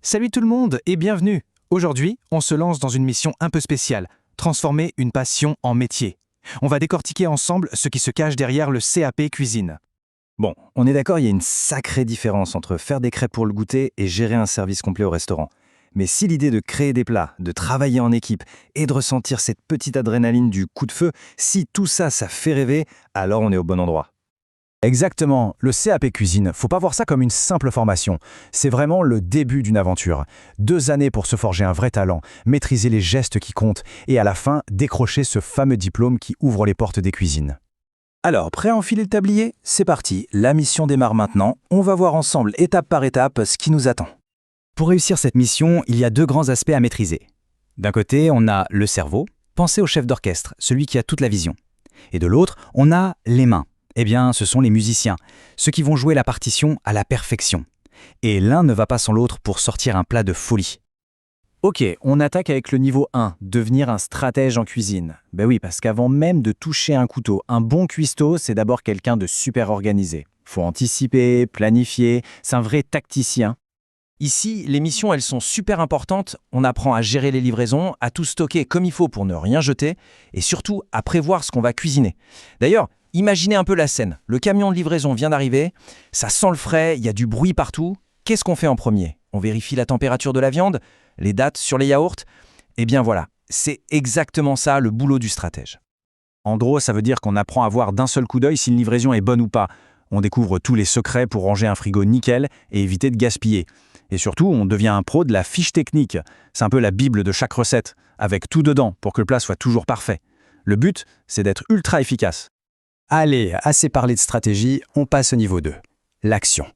Salut tout le monde et bienvenue. Aujourd'hui, on se lance dans une mission un peu spéciale, transformer une passion en métier. On va décortiquer ensemble ce qui se cache derrière le CAP cuisine. Bon, on est d'accord, il y a une sacrée différence entre faire des crêpes pour le goûter et gérer un service complet au restaurant. Mais si l'idée de créer des plats, de travailler en équipe et de ressentir cette petite adrénaline du coup de feu, si tout ça, ça fait rêver, alors on est au bon endroit. Exactement, le CAP cuisine, faut pas voir ça comme une simple formation. C'est vraiment le début d'une aventure. 2 années pour se forger un vrai talent, maîtriser les gestes qui comptent et à la fin, décrocher ce fameux diplôme qui ouvre les portes des cuisines. Alors, prêt à enfiler le tablier? C'est parti, la mission démarre maintenant. On va voir ensemble, étape par étape, ce qui nous attend. Pour réussir cette mission, il y a 2 grands aspects à maîtriser. D'un côté, on a le cerveau, pensez au chef d'orchestre, celui qui a toute la vision. Et de l'autre, on a les mains. Eh bien, ce sont les musiciens, ceux qui vont jouer la partition à la perfection. Et l'un ne va pas sans l'autre pour sortir un plat de folie. Ok, on attaque avec le niveau 1, devenir un stratège en cuisine. Ben oui, parce qu'avant même de toucher un couteau, un bon cuistot, c'est d'abord quelqu'un de super organisé. Faut anticiper, planifier, c'est un vrai tacticien. Ici, les missions, elles sont super importantes. On apprend à gérer les livraisons, à tout stocker comme il faut pour ne rien jeter, et surtout à prévoir ce qu'on va cuisiner. D'ailleurs, imaginez un peu la scène. Le camion de livraison vient d'arriver, ça sent le frais, il y a du bruit partout. Qu'est-ce qu'on fait en premier? On vérifie la température de la viande, les dates sur les yaourts? Eh bien voilà, c'est exactement ça le boulot du stratège. En gros, ça veut dire qu'on apprend à voir d'un seul coup d'œil si une livraison est bonne ou pas. On découvre tous les secrets pour ranger un frigo nickel et éviter de gaspiller. Et surtout, on devient un pro de la fiche technique. C'est un peu la bible de chaque recette, avec tout dedans pour que le plat soit toujours parfait. Le but, c'est d'être ultra efficace. Allez, assez parlé de stratégie, on passe au niveau 2. L'action.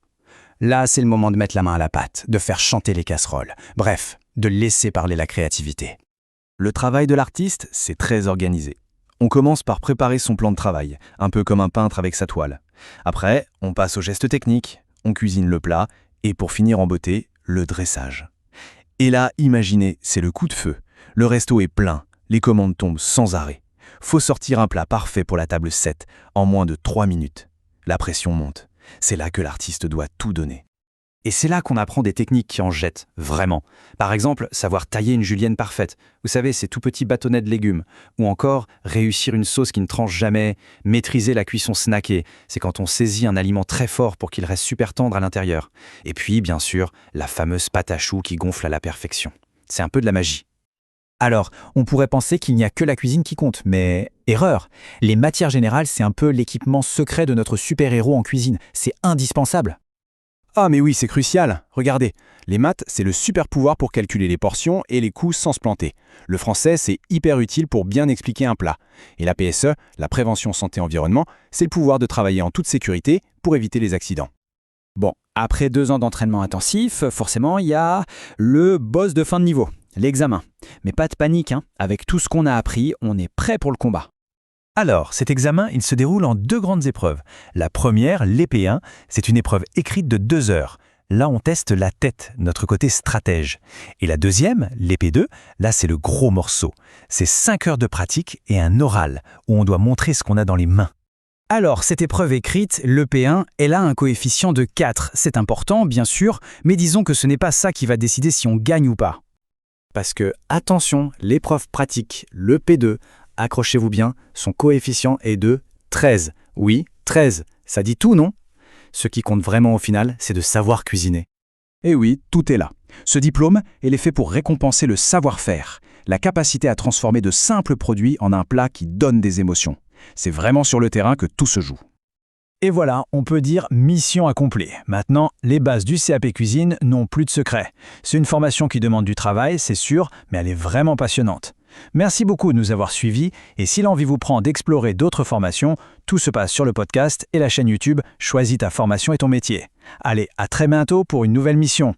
Là, c'est le moment de mettre la main à la pâte, de faire chanter les casseroles. Bref, de laisser parler la créativité. Le travail de l'artiste, c'est très organisé. On commence par préparer son plan de travail, un peu comme un peintre avec sa toile. Après, on passe aux gestes techniques, on cuisine le plat, et pour finir en beauté, le dressage. Et là, imaginez, c'est le coup de feu. Le resto est plein, les commandes tombent sans arrêt. Faut sortir un plat parfait pour la table 7 en moins de 3 minutes. La pression monte. C'est là que l'artiste doit tout donner. Et c'est là qu'on apprend des techniques qui en jettent, vraiment. Par exemple, savoir tailler une julienne parfaite. Vous savez, ces tout petits bâtonnets de légumes. Ou encore, réussir une sauce qui ne tranche jamais. Maîtriser la cuisson snackée. C'est quand on saisit un aliment très fort pour qu'il reste super tendre à l'intérieur. Et puis, bien sûr, la fameuse pâte à choux qui gonfle à la perfection. C'est un peu de la magie. Alors, on pourrait penser qu'il n'y a que la cuisine qui compte, mais erreur. Les matières générales, c'est un peu l'équipement secret de notre super-héros en cuisine. C'est indispensable. Ah mais oui, c'est crucial. Regardez, les maths, c'est le super pouvoir pour calculer les portions et les coûts sans se planter. Le français, c'est hyper utile pour bien expliquer un plat. Et la PSE, la prévention santé-environnement, c'est le pouvoir de travailler en toute sécurité pour éviter les accidents. Bon, après 2 ans d'entraînement intensif, forcément, il y a le boss de fin de niveau, l'examen. Mais pas de panique, hein. Avec tout ce qu'on a appris, on est prêt pour le combat. Alors, cet examen, il se déroule en 2 grandes épreuves. La première, l'EP1, c'est une épreuve écrite de 2 heures. Là, on teste la tête, notre côté stratège. Et la deuxième, l'EP2, là, c'est le gros morceau. C'est 5 heures de pratique et un oral, où on doit montrer ce qu'on a dans les mains. Alors, cette épreuve écrite, l'EP1, elle a un coefficient de 4. C'est important, bien sûr, mais disons que ce n'est pas ça qui va décider si on gagne ou pas. Parce que, attention, l'épreuve pratique, l'EP2, accrochez-vous bien, son coefficient est de 13. Oui, 13. Ça dit tout, non? Ce qui compte vraiment au final, c'est de savoir cuisiner. Et oui, tout est là. Ce diplôme, il est fait pour récompenser le savoir-faire, la capacité à transformer de simples produits en un plat qui donne des émotions. C'est vraiment sur le terrain que tout se joue. Et voilà, on peut dire mission accomplie. Maintenant, les bases du CAP Cuisine n'ont plus de secret. C'est une formation qui demande du travail, c'est sûr, mais elle est vraiment passionnante. Merci beaucoup de nous avoir suivis et si l'envie vous prend d'explorer d'autres formations, tout se passe sur le podcast et la chaîne YouTube Choisis ta formation et ton métier. Allez, à très bientôt pour une nouvelle mission.